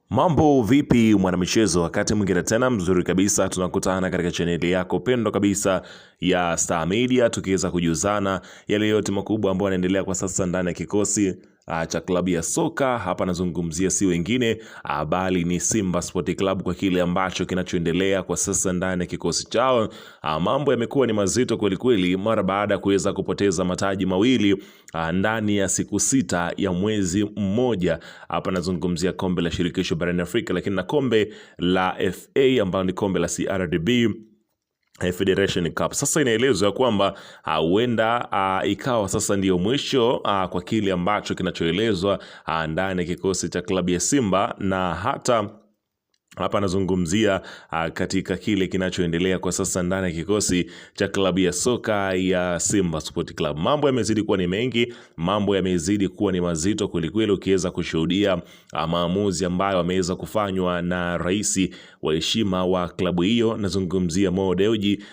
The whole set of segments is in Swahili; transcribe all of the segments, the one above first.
Mambo vipi mwanamichezo, wakati mwingine tena mzuri kabisa tunakutana katika chaneli yako pendo kabisa ya Star Media, tukiweza kujuzana yale yote makubwa ambayo yanaendelea kwa sasa ndani ya kikosi cha klabu ya soka. Hapa nazungumzia si wengine bali ni Simba Sport Club, kwa kile ambacho kinachoendelea kwa sasa ndani ya kikosi chao. Mambo yamekuwa ni mazito kweli kweli mara baada ya kuweza kupoteza mataji mawili ndani ya siku sita ya mwezi mmoja. Hapa nazungumzia kombe la shirikisho barani Afrika, lakini na kombe la FA ambalo ni kombe la CRDB Federation Cup. Sasa inaelezwa kwamba huenda ikawa sasa ndio mwisho kwa kile ambacho kinachoelezwa ndani ya kikosi cha klabu ya Simba, na hata hapa nazungumzia katika kile kinachoendelea kwa sasa ndani ya kikosi cha klabu ya soka ya Simba Sport Club. Mambo yamezidi kuwa ni mengi, mambo yamezidi kuwa ni mazito kwelikweli, ukiweza kushuhudia maamuzi ambayo wameweza kufanywa na rais wa heshima wa klabu hiyo. Nazungumzia Mo Dewji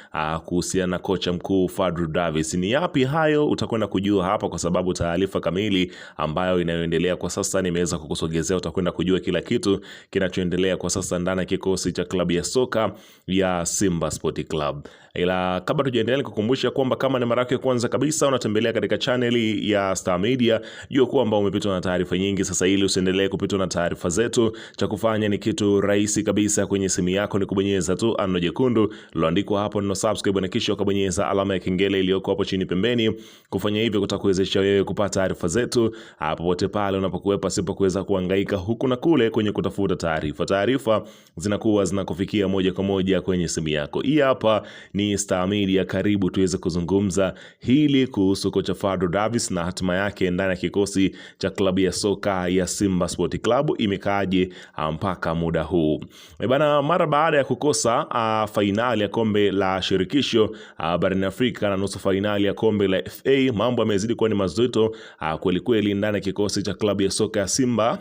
kuhusiana na kocha mkuu Fadlu Davis. Ni yapi hayo? Utakwenda kujua hapa, kwa sababu taarifa kamili ambayo inayoendelea kwa sasa nimeweza kukusogezea. Utakwenda kujua kila kitu kinachoendelea kwa sasa ndani ya kikosi cha klabu ya soka ya Simba Sport Club. Ila kabla tujaendelea, nikukumbusha kwamba kama ni mara yako ya kwanza kabisa unatembelea katika chaneli ya Star Media, jua kwamba umepitwa na taarifa nyingi. Sasa ili usiendelee kupitwa na taarifa zetu, cha kufanya ni kitu rahisi kabisa. Kwenye simu yako ni kubonyeza tu ano jekundu liloandikwa hapo neno subscribe, na kisha ukabonyeza alama ya kengele iliyoko hapo chini pembeni. Kufanya hivyo kutakuwezesha wewe kupata taarifa zetu popote pale unapokuwa, pasipo kuweza kuhangaika huku na kule kwenye kutafuta taarifa. Taarifa zinakuwa zinakufikia moja kwa moja kwenye simu yako. Hii hapa ni Star Media, karibu tuweze kuzungumza hili kuhusu kocha Fadlu Davis na hatima yake ndani ya kikosi cha klabu ya soka ya Simba Sport Club imekaaje mpaka muda huu. Bana, mara baada ya kukosa fainali ya kombe la shirikisho barani Afrika na nusu fainali ya kombe la FA, mambo yamezidi kuwa ni mazito kweli kweli ndani ya kikosi cha klabu ya soka ya Simba,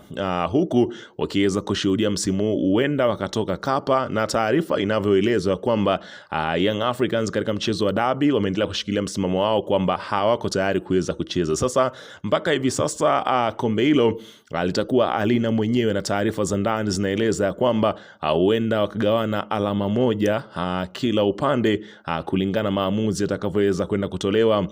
huku wakiweza kushuhudia msimu huenda wakatoka kapa, na taarifa inavyoelezwa kwamba Young Africans katika mchezo wa dabi wameendelea kushikilia msimamo wao kwamba hawako tayari kuweza kucheza. Sasa mpaka hivi sasa kombe hilo litakuwa alina mwenyewe, na taarifa za ndani zinaeleza kwamba huenda wakagawana alama moja kila upande kulingana maamuzi yatakavyoweza kwenda kutolewa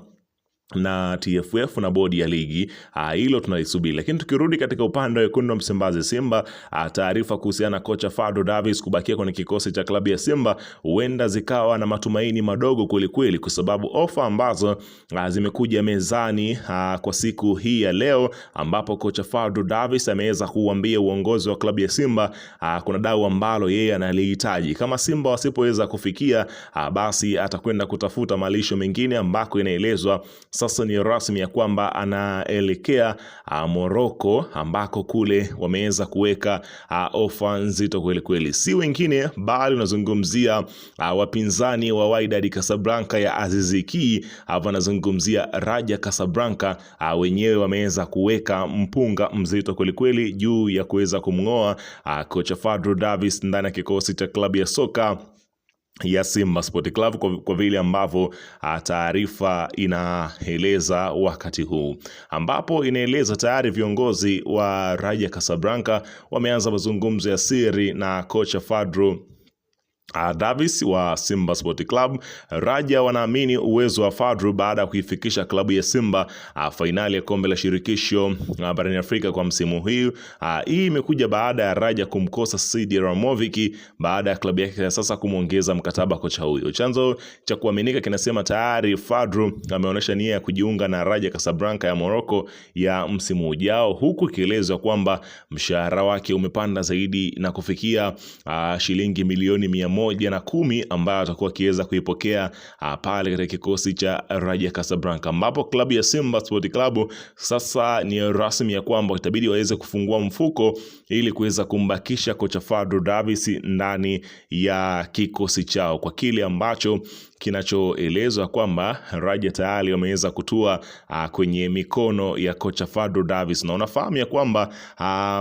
na TFF na bodi ya ligi. Hilo tunalisubiri. Lakini tukirudi katika upande wa wekundu wa Msimbazi Simba, taarifa kuhusiana na kocha Fadlu Davis kubakia kwenye kikosi cha klabu ya Simba huenda zikawa na matumaini madogo kweli kweli, kwa sababu ofa ambazo zimekuja mezani kwa siku hii ya leo, ambapo kocha Fadlu Davis ameweza kuambia uongozi wa klabu ya Simba kuna dau ambalo yeye analihitaji. Kama Simba wasipoweza kufikia, basi atakwenda kutafuta malisho mengine, ambako inaelezwa sasa ni rasmi ya kwamba anaelekea Morocco, ambako kule wameweza kuweka ofa nzito kweli kweli. Si wengine bali unazungumzia wapinzani wa Wydad Casablanca ya Aziz Ki. Hapa nazungumzia Raja Casablanca, wenyewe wameweza kuweka mpunga mzito kweli kweli juu ya kuweza kumngoa kocha Fadlu Davis ndani ya kikosi cha klabu ya soka ya Simba Sport Club, kwa vile ambavyo taarifa inaeleza wakati huu, ambapo inaeleza tayari viongozi wa Raja Casablanca wameanza mazungumzo ya siri na kocha Fadlu Davis wa Simba Sport Club. Raja wanaamini uwezo wa Fadlu baada ya kuifikisha klabu ya Simba fainali ya kombe la shirikisho barani Afrika kwa msimu huu. Hii imekuja baada ya Raja kumkosa Sidi Ramovic baada ya klabu yake sasa kumwongeza mkataba kocha huyo. Chanzo cha kuaminika kinasema tayari Fadlu ameonyesha nia ya kujiunga na Raja Casablanca ya Morocco ya msimu ujao, huku ikielezwa kwamba mshahara wake umepanda zaidi na kufikia shilingi milioni 110 ambayo atakuwa akiweza kuipokea pale katika kikosi cha Raja Casablanca, ambapo klabu ya Simba Sport Club sasa ni rasmi ya kwamba itabidi waweze kufungua mfuko ili kuweza kumbakisha kocha Fadlu Davis ndani ya kikosi chao, kwa kile ambacho kinachoelezwa kwamba Raja tayari wameweza kutua kwenye mikono ya kocha Fadlu Davis. Na unafahamu ya kwamba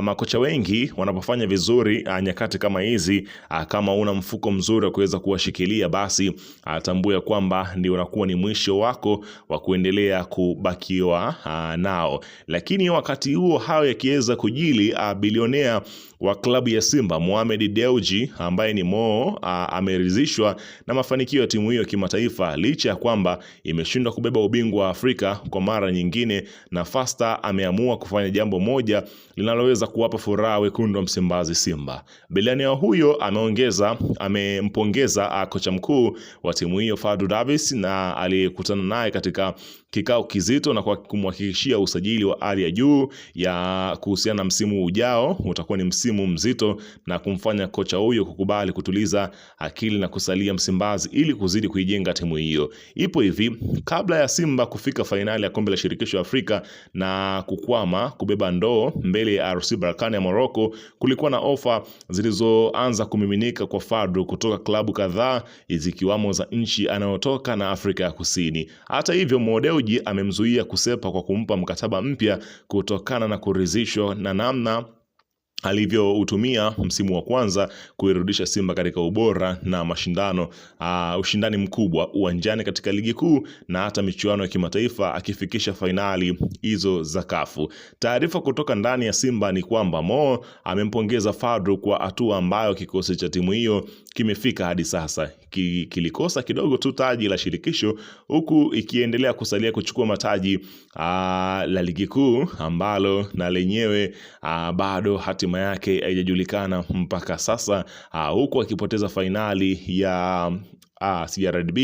makocha wengi wanapofanya vizuri nyakati kama hizi, kama una mfuko mfuko mzuri wa kuweza kuwashikilia, basi atambue kwamba ndio unakuwa ni mwisho wako wa kuendelea kubakiwa nao. Lakini wakati huo hayo yakiweza kujili, bilionea wa klabu ya Simba Mohamed Dewji ambaye ni Mo ameridhishwa na mafanikio ya timu hiyo kimataifa, licha ya kwamba imeshindwa kubeba ubingwa wa Afrika kwa mara nyingine, na Fasta ameamua kufanya jambo moja linaloweza kuwapa furaha wekundu wa Msimbazi Simba. Bilionea huyo amempongeza kocha mkuu wa timu hiyo Fadlu Davis, na aliyekutana naye katika kikao kizito na kwa kumhakikishia usajili wa hali ya juu ya kuhusiana na msimu ujao. Utakuwa ni msimu mzito, na kumfanya kocha huyo kukubali kutuliza akili na kusalia Msimbazi ili kuzidi kuijenga timu hiyo. Ipo hivi, kabla ya Simba kufika fainali ya kombe la shirikisho Afrika na kukwama kubeba ndoo mbele ya RC Berkane ya Morocco, kulikuwa na ofa zilizoanza kumiminika kwa Fadlu kutoka klabu kadhaa zikiwamo za nchi anayotoka na Afrika ya Kusini. Hata hivyo, Mo Dewji amemzuia kusepa kwa kumpa mkataba mpya kutokana na kuridhishwa na namna alivyoutumia msimu wa kwanza kuirudisha Simba katika ubora na mashindano, ushindani mkubwa uwanjani katika ligi kuu na hata michuano ya kimataifa, akifikisha fainali hizo za kafu. Taarifa kutoka ndani ya Simba ni kwamba Mo amempongeza Fadlu kwa hatua ambayo kikosi cha timu hiyo kimefika hadi sasa. Kilikosa kidogo tu taji la shirikisho, huku ikiendelea kusalia kuchukua mataji la ligi kuu ambalo na lenyewe bado hatima yake haijajulikana mpaka sasa, huku akipoteza fainali ya CRDB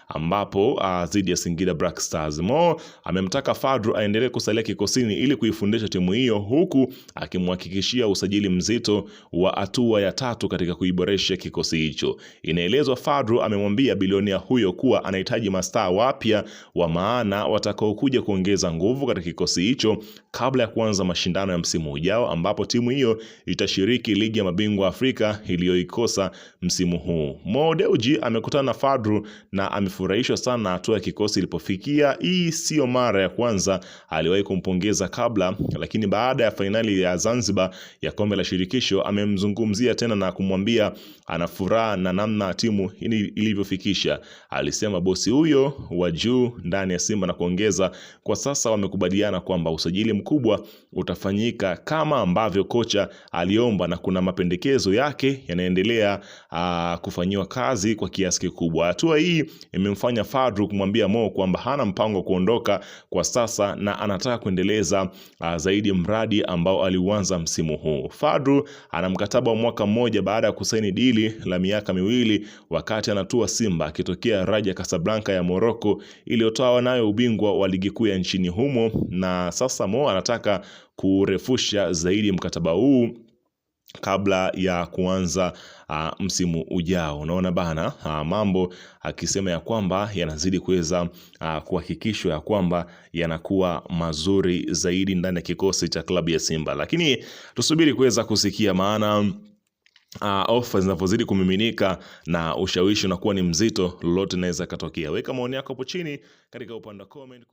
ambapo dhidi ya Singida Black Stars. Mo amemtaka Fadlu aendelee kusalia kikosini ili kuifundisha timu hiyo, huku akimhakikishia usajili mzito wa hatua ya 3 katika kuiboresha kikosi hicho. Inaelezwa Fadlu amemwambia bilionea huyo kuwa anahitaji mastaa wapya wa maana watakaokuja kuongeza nguvu katika kikosi hicho kabla ya kuanza mashindano ya msimu ujao, ambapo timu hiyo itashiriki ligi ya mabingwa Afrika iliyoikosa msimu huu. Mo Dewji amekutana na Fadlu na amefurahishwa sana na hatua ya kikosi ilipofikia. Hii sio mara ya kwanza, aliwahi kumpongeza kabla, lakini baada ya fainali ya Zanzibar ya kombe la shirikisho amemzungumzia tena na kumwambia ana furaha na namna timu ilivyofikisha. Alisema bosi huyo wa juu ndani ya Simba, na kuongeza kwa sasa wamekubaliana kwamba usajili mkubwa utafanyika kama ambavyo kocha aliomba, na kuna mapendekezo yake yanaendelea kufanyiwa kazi kwa kiasi kikubwa. Hatua hii imemfanya Fadlu kumwambia Mo kwamba hana mpango wa kuondoka kwa sasa na anataka kuendeleza zaidi mradi ambao aliuanza msimu huu. Fadlu ana mkataba wa mwaka mmoja baada ya kusaini dili la miaka 2 wakati anatua Simba akitokea Raja Casablanca ya Morocco iliyotoa nayo ubingwa wa ligi kuu ya nchini humo, na sasa Mo anataka kurefusha zaidi mkataba huu kabla ya kuanza msimu ujao. Unaona bana, mambo akisema ya kwamba yanazidi kuweza kuhakikishwa ya kwamba yanakuwa mazuri zaidi ndani ya kikosi cha klabu ya Simba, lakini tusubiri kuweza kusikia, maana ofa zinapozidi kumiminika na ushawishi unakuwa ni mzito, lolote linaweza katokea. Weka maoni yako hapo chini katika upande wa comment.